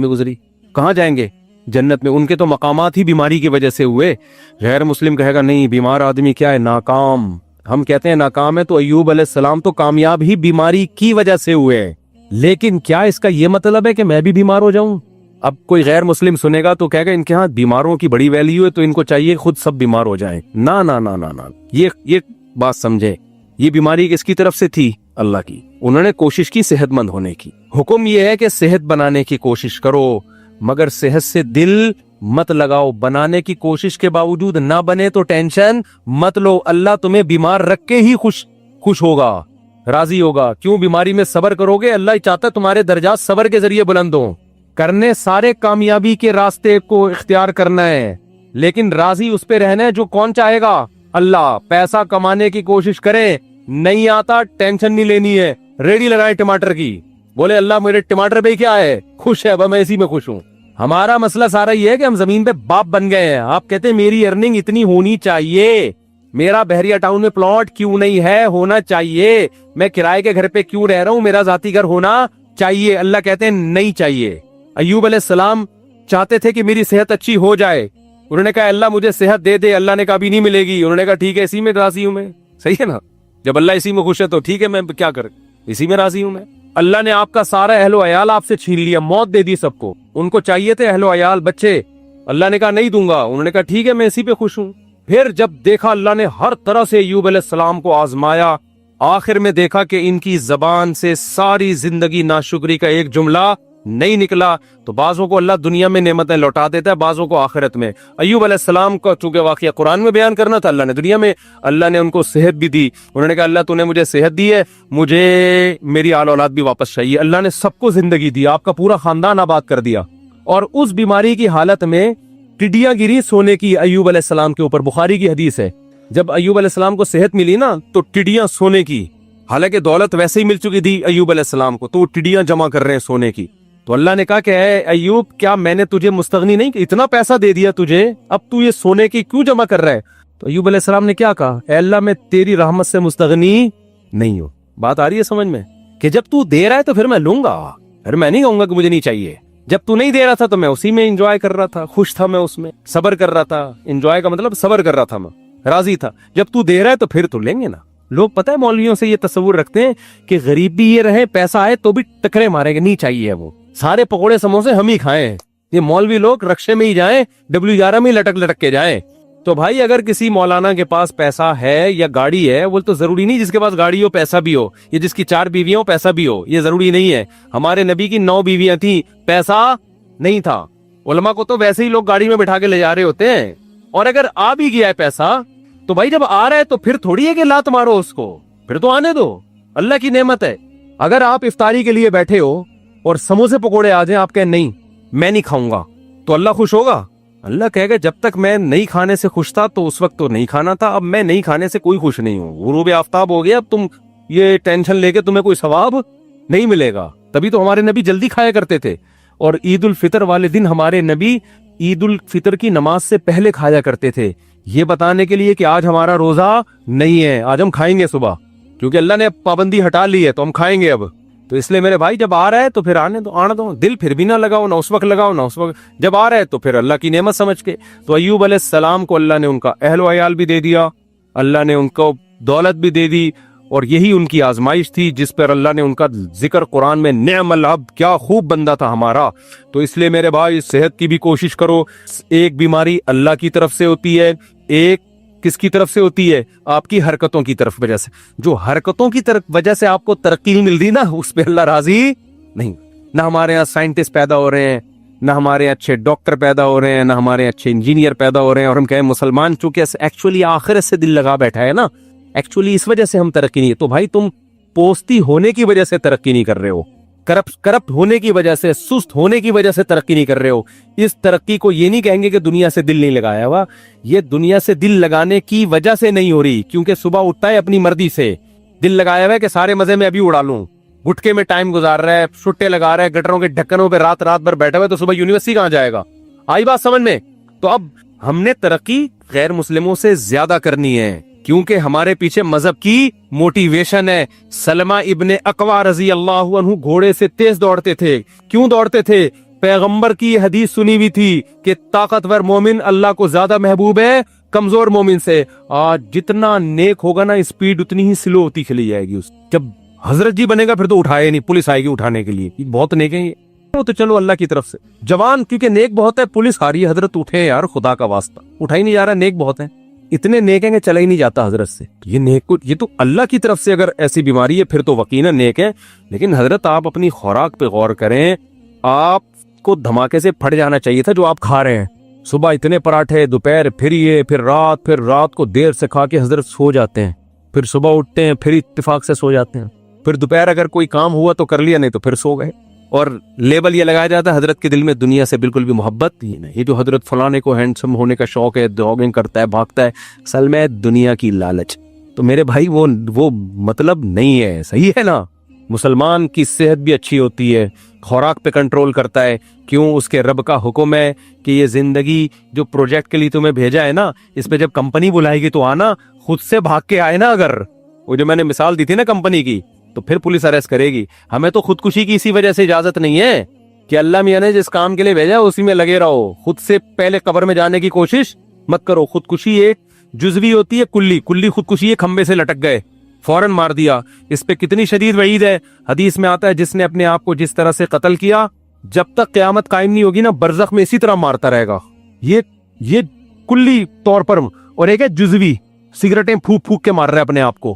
گزری, کہاں جائیں گے؟ جنت میں. ان کے تو مقامات ہی بیماری کی وجہ سے ہوئے. غیر مسلم کہے گا نہیں بیمار آدمی کیا ہے؟ ناکام. ہم کہتے ہیں ناکام ہے تو ایوب علیہ السلام تو کامیاب ہی بیماری کی وجہ سے ہوئے. لیکن کیا اس کا یہ مطلب ہے کہ میں بھی بیمار ہو جاؤں؟ اب کوئی غیر مسلم سنے گا تو کہے گا ان کے ہاں بیماروں کی بڑی ویلیو ہے تو ان کو چاہیے خود سب بیمار ہو جائیں. نا نا نا نا نا, یہ بات سمجھے. یہ بیماری کس کی طرف سے تھی؟ اللہ کی. انہوں نے کوشش کی صحت مند ہونے کی. حکم یہ ہے کہ صحت بنانے کی کوشش کرو, مگر صحت سے دل مت لگاؤ. بنانے کی کوشش کے باوجود نہ بنے تو ٹینشن مت لو. اللہ تمہیں بیمار رکھ کے ہی خوش ہوگا, راضی ہوگا. کیوں؟ بیماری میں صبر کرو گے, اللہ چاہتا ہے تمہارے درجات صبر کے ذریعے بلند ہوں. کرنے سارے کامیابی کے راستے کو اختیار کرنا ہے, لیکن راضی اس پہ رہنا ہے جو کون چاہے گا؟ اللہ. پیسہ کمانے کی کوشش کریں, نہیں آتا ٹینشن نہیں لینی ہے. ریڈی لگائیں ٹماٹر کی, بولے اللہ میرے ٹماٹر پہ کیا ہے؟ خوش ہے, میں اسی میں خوش ہوں. ہمارا مسئلہ سارا یہ ہے کہ ہم زمین پہ باپ بن گئے ہیں. آپ کہتے ہیں میری ارننگ اتنی ہونی چاہیے, میرا بحریہ ٹاؤن میں پلاٹ کیوں نہیں ہے؟ ہونا چاہیے. میں کرائے کے گھر پہ کیوں رہ رہا ہوں؟ میرا ذاتی گھر ہونا چاہیے. اللہ کہتے ہیں نہیں چاہیے. ایوب علیہ السلام چاہتے تھے کہ میری صحت اچھی ہو جائے. انہوں نے کہا اللہ مجھے صحت دے دے. اللہ نے کہا بھی نہیں ملے گی. انہوں نے کہا ٹھیک ہے اسی میں راضی ہوں میں. صحیح ہے نا, جب اللہ اسی میں خوش ہے تو ٹھیک ہے, میں کیا کر, اسی میں راضی ہوں میں. اللہ نے آپ کا سارا اہل و عیال آپ سے چھین لیا, موت دے دی سب کو. ان کو چاہیے تھے اہل و عیال بچے, اللہ نے کہا نہیں دوں گا. انہوں نے کہا ٹھیک ہے میں اسی پہ خوش ہوں. پھر جب دیکھا اللہ نے ہر طرح سے ایوب علیہ السلام کو آزمایا, آخر میں دیکھا کہ ان کی زبان سے ساری زندگی ناشکری کا ایک جملہ نہیں نکلا. تو بعضوں کو اللہ دنیا میں نعمتیں لوٹا دیتا ہے, بعضوں کو آخرت میں. ایوب علیہ السلام کا چونکہ واقعہ قرآن میں بیان کرنا تھا, اللہ نے دنیا میں, اللہ نے ان کو صحت بھی دی. انہوں نے کہا اللہ تو نے مجھے صحت دی ہے, مجھے میری آل اولاد بھی واپس چاہیے. اللہ نے سب کو زندگی دی, آپ کا پورا خاندان آباد کر دیا. اور اس بیماری کی حالت میں ٹڈیاں گری سونے کی ایوب علیہ السلام کے اوپر. بخاری کی حدیث ہے, جب ایوب علیہ السلام کو صحت ملی نا تو ٹڈیاں سونے کی, حالانکہ دولت ویسے ہی مل چکی تھی ایوب علیہ السلام کو, تو وہ ٹڈیاں جمع کر رہے ہیں سونے کی. تو اللہ نے کہا کہ اے ایوب, کیا میں نے تجھے مستغنی نہیں, اتنا پیسہ دے دیا تجھے, اب تو یہ سونے کی کیوں جمع کر رہا ہے؟ تو ایوب علیہ السلام نے کیا کہا, اے اللہ میں تیری رحمت سے مستغنی نہیں ہوں. بات آ رہی ہے سمجھ میں, کہ جب تو دے رہا ہے تو پھر میں لوں گا, پھر میں نہیں کہوں گا کہ مجھے نہیں چاہیے. جب تو نہیں دے رہا تھا تو میں اسی میں انجوائے کر رہا تھا, خوش تھا میں اس میں, صبر کر رہا تھا. انجوائے کا مطلب صبر کر رہا تھا, میں راضی تھا. جب تو دے رہا ہے تو پھر تو لیں گے نا. لوگ پتہ ہے مولویوں سے یہ تصور رکھتے ہیں کہ غریب بھی یہ رہے, پیسہ آئے تو بھی ٹکرے مارے گا, نہیں چاہیے وہ, سارے پکوڑے سموسے ہم ہی کھائیں. یہ مولوی لوگ رکشے میں ہی جائیں, W11 میں لٹک لٹک کے جائیں. تو بھائی اگر کسی مولانا کے پاس پیسہ ہے یا گاڑی ہے, وہ تو ضروری نہیں جس کے پاس گاڑی ہو پیسہ بھی ہو, یہ جس کی 4 بیویاں ہو پیسہ بھی ہو, یہ ضروری نہیں ہے. ہمارے نبی کی 9 بیویاں تھیں, پیسہ نہیں تھا. علماء کو تو ویسے ہی لوگ گاڑی میں بٹھا کے لے جا رہے ہوتے ہیں. اور اگر آ بھی گیا ہے پیسہ تو بھائی جب آ رہا ہے تو پھر تھوڑی ہے کہ لات مارو اس کو, پھر تو آنے دو, اللہ کی نعمت ہے. اگر آپ افطاری کے لیے بیٹھے ہو اور سموسے پکوڑے آ جائیں, آپ کہیں نہیں میں نہیں کھاؤں گا, تو اللہ خوش ہوگا؟ اللہ کہے گا جب تک میں نہیں کھانے سے خوش تھا تو اس وقت تو نہیں کھانا تھا, اب میں نہیں کھانے سے کوئی خوش نہیں ہوں. غروب آفتاب ہو گیا, اب تم یہ ٹینشن لے کے تمہیں کوئی ثواب نہیں ملے گا. تبھی تو ہمارے نبی جلدی کھایا کرتے تھے. اور عید الفطر والے دن ہمارے نبی عید الفطر کی نماز سے پہلے کھایا کرتے تھے, یہ بتانے کے لیے کہ آج ہمارا روزہ نہیں ہے, آج ہم کھائیں گے صبح, کیونکہ اللہ نے پابندی ہٹا لی ہے تو ہم کھائیں گے اب. تو اس لیے میرے بھائی جب آ رہا ہے تو پھر آنے دو, دل پھر بھی نہ لگاؤ, نہ اس وقت لگاؤ نہ اس وقت, جب آ رہا ہے تو پھر اللہ کی نعمت سمجھ کے. تو ایوب علیہ السلام کو اللہ نے ان کا اہل و عیال بھی دے دیا, اللہ نے ان کو دولت بھی دے دی, اور یہی ان کی آزمائش تھی جس پر اللہ نے ان کا ذکر قرآن میں, نعم العبد, کیا خوب بندہ تھا ہمارا. تو اس لیے میرے بھائی صحت کی بھی کوشش کرو. ایک بیماری اللہ کی طرف سے ہوتی ہے, ایک کس کی طرف سے ہوتی ہے, آپ کی حرکتوں کی طرف وجہ سے. جو حرکتوں کی طرف وجہ سے آپ کو ترقی نہیں مل رہی نا, اس پہ اللہ راضی نہیں. نہ ہمارے یہاں سائنٹسٹ پیدا ہو رہے ہیں, نہ ہمارے اچھے ڈاکٹر پیدا ہو رہے ہیں, نہ ہمارے اچھے انجینئر پیدا ہو رہے ہیں, اور ہم کہیں مسلمان چونکہ ایکچولی آخرت سے دل لگا بیٹھا ہے نا, ایکچولی اس وجہ سے ہم ترقی نہیں. تو بھائی تم پوستی ہونے کی وجہ سے ترقی نہیں کر رہے ہو, کرپٹ ہونے کی وجہ سے, سست ہونے کی وجہ سے ترقی نہیں کر رہے ہو. اس ترقی کو یہ نہیں کہیں گے کہ دنیا سے دل نہیں لگایا ہوا, یہ دنیا سے دل لگانے کی وجہ سے نہیں ہو رہی, کیونکہ صبح اٹھتا ہے اپنی مرضی سے, دل لگایا ہوا ہے کہ سارے مزے میں ابھی اڑا لوں, گٹکے میں ٹائم گزار رہا ہے, چھٹے لگا رہا ہے, گٹروں کے ڈھکنوں پہ رات بھر بیٹھا ہوا ہے, تو صبح یونیورسٹی کہاں جائے گا؟ آئی بات سمجھ میں؟ تو اب ہم نے ترقی غیر مسلموں سے زیادہ کرنی ہے, کیونکہ ہمارے پیچھے مذہب کی موٹیویشن ہے. سلمہ ابن اقوا رضی اللہ عنہ گھوڑے سے تیز دوڑتے تھے. کیوں دوڑتے تھے؟ پیغمبر کی حدیث سنی ہوئی تھی کہ طاقتور مومن اللہ کو زیادہ محبوب ہے کمزور مومن سے. آج جتنا نیک ہوگا نا, اسپیڈ اتنی ہی سلو ہوتی چلی جائے گی. جب حضرت جی بنے گا پھر تو اٹھائے نہیں, پولیس آئے گی اٹھانے کے لیے, بہت نیک ہیں یہ, وہ تو چلو اللہ کی طرف سے. جوان کیونکہ نیک بہت ہے, پولیس آ رہی ہے, حضرت اٹھے یار خدا کا واسطہ, اٹھائی نہیں جا رہا, نیک بہت ہے, اتنے نیک ہیں کہ چلا ہی نہیں جاتا حضرت سے. یہ نیک کو, یہ تو اللہ کی طرف سے اگر ایسی بیماری ہے پھر تو یقیناً نیک ہے. لیکن حضرت آپ اپنی خوراک پہ غور کریں, آپ کو دھماکے سے پھٹ جانا چاہیے تھا جو آپ کھا رہے ہیں. صبح اتنے پراٹھے, دوپہر پھر یہ, پھر رات کو دیر سے کھا کے حضرت سو جاتے ہیں, پھر صبح اٹھتے ہیں پھر اتفاق سے سو جاتے ہیں, پھر دوپہر اگر کوئی کام ہوا تو کر لیا, نہیں تو پھر سو گئے. اور لیبل یہ لگایا جاتا ہے حضرت کے دل میں دنیا سے بالکل بھی محبت ہی نہیں. یہ جو حضرت فلانے کو ہینڈسم ہونے کا شوق ہے, جاگنگ کرتا ہے, بھاگتا ہے, اصل میں دنیا کی لالچ. تو میرے بھائی وہ مطلب نہیں ہے, صحیح ہے نا. مسلمان کی صحت بھی اچھی ہوتی ہے, خوراک پہ کنٹرول کرتا ہے. کیوں؟ اس کے رب کا حکم ہے کہ یہ زندگی جو پروجیکٹ کے لیے تمہیں بھیجا ہے نا, اس پہ جب کمپنی بلائے گی تو آنا, خود سے بھاگ کے آئے نا. اگر وہ جو میں نے مثال دی تھی نا کمپنی کی, تو پھر پولیس اریسٹ کرے گی. ہمیں تو خودکشی کی اسی وجہ سے اجازت نہیں ہے کہ اللہ میاں نے جس کام کے لیے بھیجا اسی میں لگے رہو, خود سے پہلے قبر میں جانے کی کوشش مت کرو. خودکشی ایک جزوی ہوتی ہے, کلی خودکشی ہے, کھمبے سے لٹک گئے, فوراً مار دیا. اس پہ کتنی شدید وعید ہے. حدیث میں آتا ہے جس نے اپنے آپ کو جس طرح سے قتل کیا, جب تک قیامت قائم نہیں ہوگی نا, برزخ میں اسی طرح مارتا رہے گا. یہ کلی طور پر. اور ایک ہے جزوی, سگریٹیں پھونک کے مار رہا ہے اپنے آپ کو.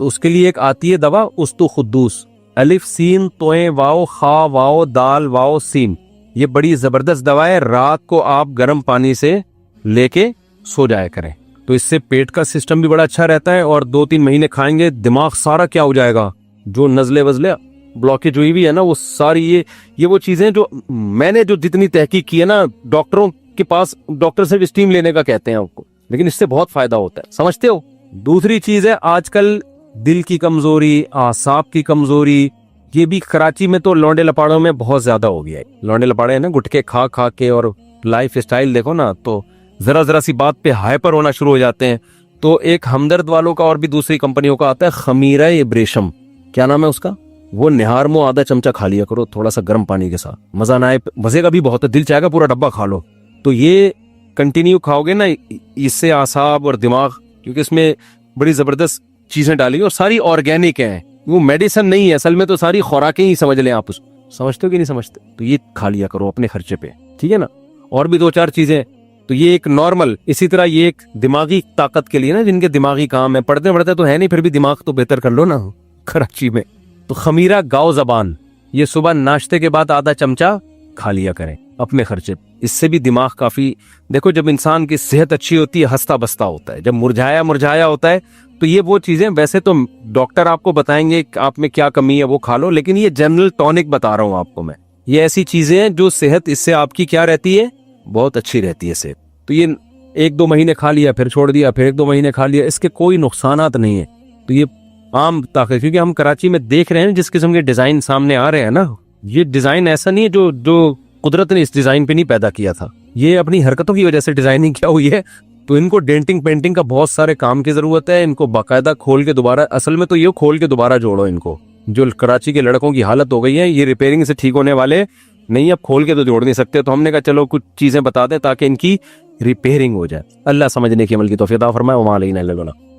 تو اس کے لیے ایک آتی ہے دوا استو خدوس، الف سین توئیں واؤ خا واؤ دال واؤ سین، یہ بڑی زبردست دوا ہے، رات کو آپ گرم پانی سے لے کے سو جایا کریں، تو اس سے پیٹ کا سسٹم بھی بڑا اچھا رہتا ہے، اور 2-3 مہینے کھائیں گے دماغ سارا کیا ہو جائے گا، جو نزلے وزلے بلاکیج ہوئی بھی ہے نا وہ ساری، یہ وہ چیزیں جو میں نے جو جتنی تحقیق کی ہے نا، ڈاکٹروں کے پاس ڈاکٹر سے اسٹیم لینے کا کہتے ہیں آپ کو، لیکن اس سے بہت فائدہ ہوتا ہے، سمجھتے ہو۔ دوسری چیز ہے آج کل دل کی کمزوری، اعصاب کی کمزوری، یہ بھی کراچی میں تو لونڈے لپاڑوں میں بہت زیادہ ہو گیا ہے، لونڈے لپاڑے ہیں نا گٹکے کھا کھا کے، اور لائف سٹائل دیکھو نا تو ذرا سی بات پہ ہائپر ہونا شروع ہو جاتے ہیں، تو ایک ہمدرد والوں کا اور بھی دوسری کمپنیوں کا آتا ہے خمیرہ ابریشم، کیا نام ہے اس کا، وہ نہار مو آدھا چمچہ کھا لیا کرو تھوڑا سا گرم پانی کے ساتھ، مزہ نہ آئے مزے کا بھی بہت ہے، دل چاہے گا پورا ڈبہ کھا لو، تو یہ کنٹینیو کھاؤ گے نا، اس سے اعصاب اور دماغ، کیونکہ اس میں بڑی زبردست چیزیں ڈالی اور ساری آرگینک ہیں، وہ میڈیسن نہیں ہے اصل میں، تو ساری خوراکیں ہی سمجھ لیں آپ، اس سمجھتے ہو کہ نہیں سمجھتے، تو یہ کھا لیا کرو اپنے خرچے پہ، ٹھیک ہے نا۔ اور بھی 2-4 چیزیں، تو یہ ایک نارمل، اسی طرح یہ ایک دماغی طاقت کے لیے نا، جن کے دماغی کام ہے، پڑھتے تو ہے نہیں پھر بھی دماغ تو بہتر کر لو نا کراچی میں، تو خمیرہ گاؤ زبان، یہ صبح ناشتے کے بعد آدھا چمچہ کھا لیا کریں اپنے خرچے، اس سے بھی دماغ کافی، دیکھو جب انسان کی صحت اچھی ہوتی ہے ہنستا بستا ہوتا ہے، جب مرجھایا ہوتا ہے، تو یہ وہ چیزیں، ویسے تو ڈاکٹر آپ کو بتائیں گے کہ آپ میں کیا کمی ہے وہ کھا لو، لیکن یہ جنرل ٹونک بتا رہا ہوں آپ کو میں، یہ ایسی چیزیں ہیں جو صحت، اس سے آپ کی کیا رہتی ہے، بہت اچھی رہتی ہے صحت، تو یہ 1-2 مہینے کھا لیا پھر چھوڑ دیا، پھر 1-2 مہینے کھا لیا، اس کے کوئی نقصانات نہیں ہیں، تو یہ عام طاقت، کیونکہ ہم کراچی میں دیکھ رہے ہیں جس قسم کے ڈیزائن سامنے آ رہے ہیں نا، یہ ڈیزائن ایسا نہیں ہے جو قدرت نے اس ڈیزائن پہ نہیں پیدا کیا تھا، یہ اپنی حرکتوں کی وجہ سے ڈیزائننگ کیا ہوئی ہے، تو ان کو ڈینٹنگ پینٹنگ کا بہت سارے کام کی ضرورت ہے، ان کو باقاعدہ کھول کے دوبارہ، اصل میں تو یہ کھول کے دوبارہ جوڑو ان کو، جو کراچی کے لڑکوں کی حالت ہو گئی ہے یہ ریپیئرنگ سے ٹھیک ہونے والے نہیں، اب کھول کے تو جوڑ نہیں سکتے، تو ہم نے کہا چلو کچھ چیزیں بتا دیں تاکہ ان کی ریپیئرنگ ہو جائے۔ اللہ سمجھنے کی عمل کی توفیق عطا فرمائے، وما علینا الا البلاغ۔